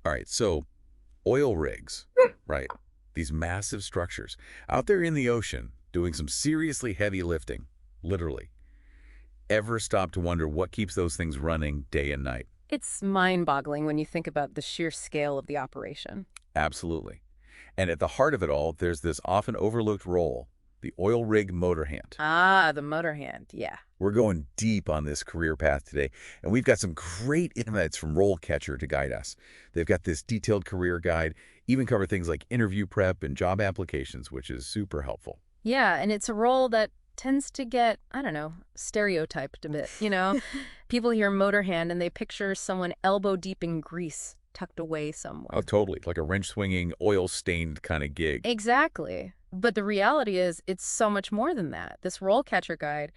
All right, so oil rigs, right? These massive structures out there in the ocean doing some seriously heavy lifting, literally. Ever stop to wonder what keeps those things running day and night? It's mind-boggling when you think about the sheer scale of the operation. Absolutely. And at the heart of it all, there's this often overlooked role, the oil rig motorhand. Ah, the Motorhand, yeah. We're going deep on this career path today, and we've got some great insights from RoleCatcher to guide us. They've got this detailed career guide, even cover things like interview prep and job applications, which is super helpful. Yeah, and it's a role that tends to get, I don't know, stereotyped a bit, you know? People hear Motorhand and they picture someone elbow deep in grease, tucked away Oh, somewhere. totally. Like a wrench-swinging, oil-stained kind of gig. Exactly. But the reality is, it's so much more than that. This role catcher guide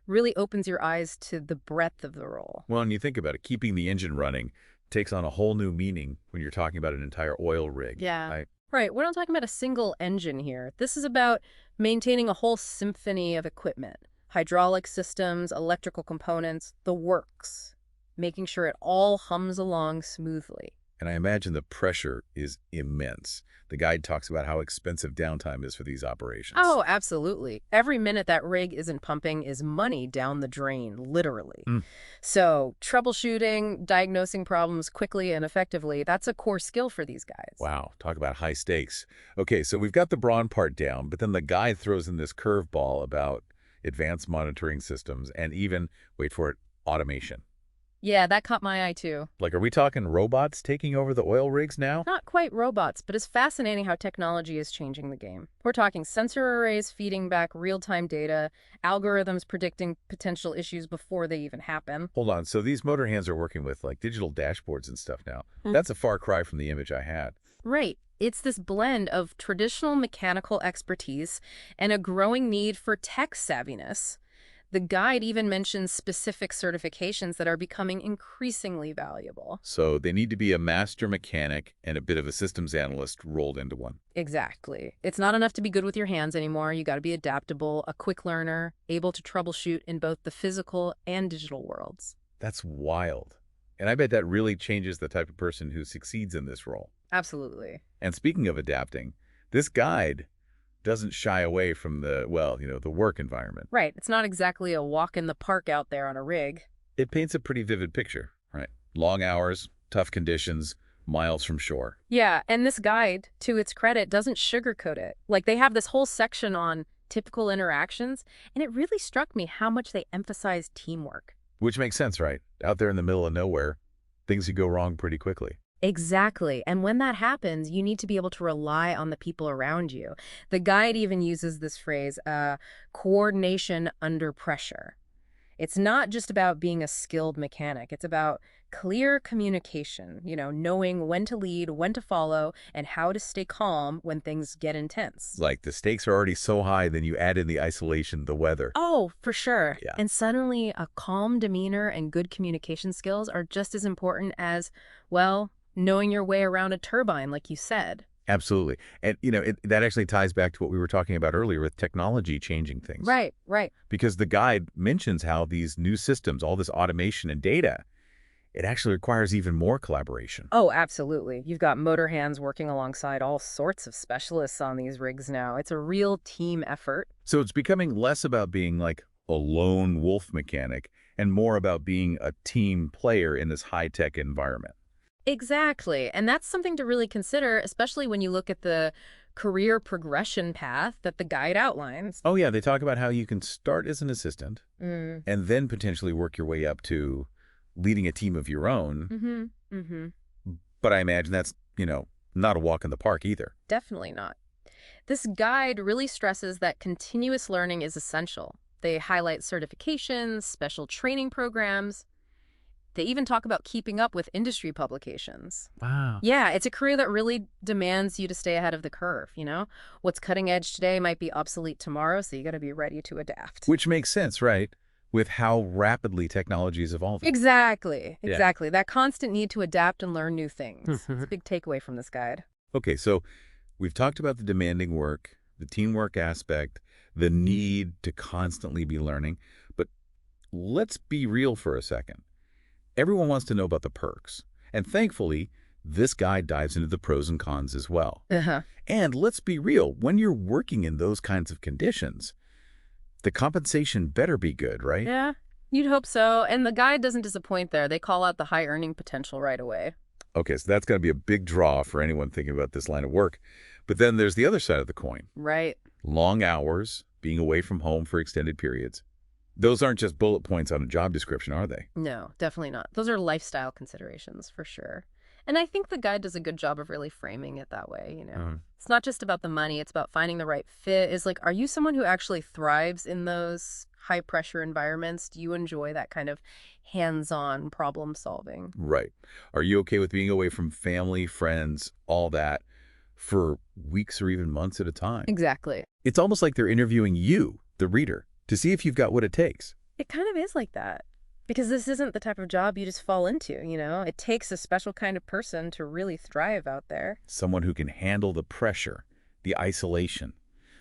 really opens your eyes to the breadth of the role. Well, and you think about it, keeping the engine running takes on a whole new meaning when you're talking about an entire oil rig. Yeah. I, Right. We're not talking about a single engine here. This is about maintaining a whole symphony of equipment, hydraulic systems, electrical components, the works, making sure it all hums along smoothly. and I imagine the pressure is immense. The guide talks about how expensive downtime is for these operations. Oh, absolutely. Every minute that rig isn't pumping is money down the drain, literally. Mm. So, troubleshooting, diagnosing problems quickly and effectively, that's a core skill for these guys. Wow, talk about high stakes. Okay, so we've got the brawn part down, but then the guide throws in this curveball about advanced monitoring systems and even, wait for it, automation. Yeah, that caught my eye too. Like, are we talking robots taking over the oil rigs now? Not quite robots, but it's fascinating how technology is changing the game. We're talking sensor arrays feeding back real-time data, algorithms predicting potential issues before they even happen. Hold on, so these motor hands are working with, like, digital dashboards and stuff now. Mm. That's a far cry from the image I had. Right. It's this blend of traditional mechanical expertise and a growing need for tech savviness. The guide even mentions specific certifications that are becoming increasingly valuable. So they need to be a master mechanic and a bit of a systems analyst rolled into one. Exactly. It's not enough to be good with your hands anymore. You got to be adaptable, a quick learner, able to troubleshoot in both the physical and digital worlds. That's wild. And I bet that really changes the type of person who succeeds in this role. Absolutely. And speaking of adapting, this guide doesn't shy away from the, well, the work environment. Right. It's not exactly a walk in the park out there on a rig. It paints a pretty vivid picture, right? Long hours, tough conditions, miles from shore. Yeah, and this guide, to its credit, doesn't sugarcoat it. Like, they have this whole section on typical interactions, and it really struck me how much they emphasize teamwork. Which makes sense, right? Out there in the middle of nowhere, things could go wrong pretty quickly. Exactly. And when that happens, you need to be able to rely on the people around you. The guide even uses this phrase, coordination under pressure. It's not just about being a skilled mechanic. It's about clear communication, knowing when to lead, when to follow, and how to stay calm when things get intense. Like the stakes are already so high, then you add in the isolation, the weather. Oh, for sure. Yeah. And suddenly a calm demeanor and good communication skills are just as important as, well, knowing your way around a turbine, like you said. Absolutely. And, that actually ties back to what we were talking about earlier with technology changing things. Right, right. Because the guide mentions how these new systems, all this automation and data, it actually requires even more collaboration. Oh, absolutely. You've got motor hands working alongside all sorts of specialists on these rigs now. It's a real team effort. So it's becoming less about being like a lone wolf mechanic and more about being a team player in this high-tech environment. Exactly. And that's something to really consider, especially when you look at the career progression path that the guide outlines. Oh, yeah, they talk about how you can start as an assistant Mm. and then potentially work your way up to leading a team of your own. Mm-hmm. Mm-hmm. But I imagine that's, not a walk in the park either. Definitely not. This guide really stresses that continuous learning is essential. They highlight certifications, special training programs. They even talk about keeping up with industry publications. Wow. Yeah, it's a career that really demands you to stay ahead of the curve, What's cutting edge today might be obsolete tomorrow, so you got to be ready to adapt. Which makes sense, right? With how rapidly technology is evolving. Exactly, Yeah. exactly. That constant need to adapt and learn new things. It's a big takeaway from this guide. Okay, so we've talked about the demanding work, the teamwork aspect, the need to constantly be learning, but let's be real for a second. Everyone wants to know about the perks. And thankfully, This guide dives into the pros and cons as well. Uh-huh. And let's be real, when you're working in those kinds of conditions, the compensation better be good, right? Yeah, you'd hope so. And the guide doesn't disappoint there. They call out the high earning potential right away. Okay, so that's going to be a big draw for anyone thinking about this line of work. But then there's the other side of the coin. Right. Long hours, being away from home for extended periods. Those aren't just bullet points on a job description, are they? No, definitely not. Those are lifestyle considerations for sure. And I think the guide does a good job of really framing it that way, you know. It's not just about the money, it's about finding the right fit. It's like, are you someone who actually thrives in those high pressure environments? Do you enjoy that kind of hands-on problem solving? Right. Are you okay with being away from family, friends, all that for weeks or even months at a time? Exactly. It's almost like they're interviewing you, the reader, to see if you've got what it takes. It kind of is like that. Because this isn't the type of job you just fall into, you know? It takes a special kind of person to really thrive out there. Someone who can handle the pressure, the isolation,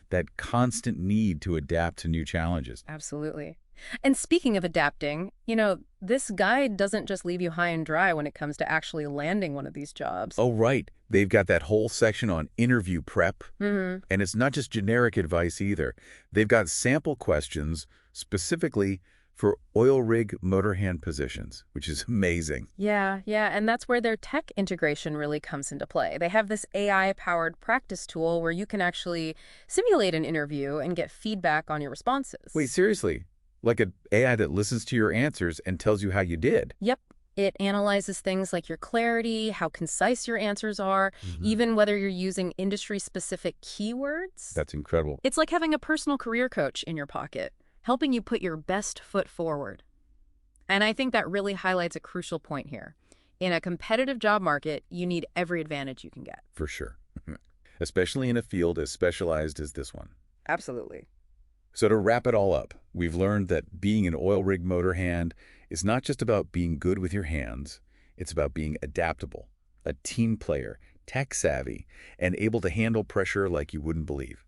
that constant need to adapt to new challenges. Absolutely. And speaking of adapting, you know, this guide doesn't just leave you high and dry when it comes to actually landing one of these jobs. Oh, right. They've got that whole section on interview prep. And it's not just generic advice either. They've got sample questions specifically for oil rig motorhand positions, which is amazing. Yeah, and that's where their tech integration really comes into play. They have this AI-powered practice tool where you can actually simulate an interview and get feedback on your responses. Wait, seriously? Like an AI that listens to your answers and tells you how you did? Yep. It analyzes things like your clarity, how concise your answers are, even whether you're using industry-specific keywords. That's incredible. It's like having a personal career coach in your pocket, helping you put your best foot forward. And I think that really highlights a crucial point here. In a competitive job market, you need every advantage you can get. For sure. Especially in a field as specialized as this one. Absolutely. So to wrap it all up, we've learned that being an oil rig motor hand is not just about being good with your hands. It's about being adaptable, a team player, tech savvy, and able to handle pressure like you wouldn't believe.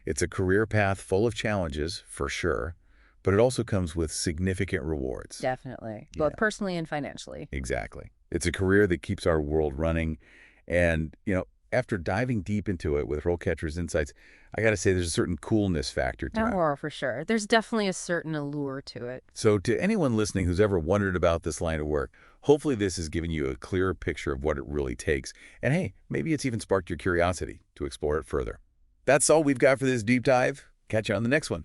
It's a career path full of challenges, for sure, but it also comes with significant rewards. Definitely. Both personally and financially. Exactly. It's a career that keeps our world running. And, you know, after diving deep into it with RoleCatcher's insights, I got to say there's a certain coolness factor to it. Oh, for sure. There's definitely a certain allure to it. So to anyone listening who's ever wondered about this line of work, hopefully this has given you a clearer picture of what it really takes. And hey, maybe it's even sparked your curiosity to explore it further. That's all we've got for this deep dive. Catch you on the next one.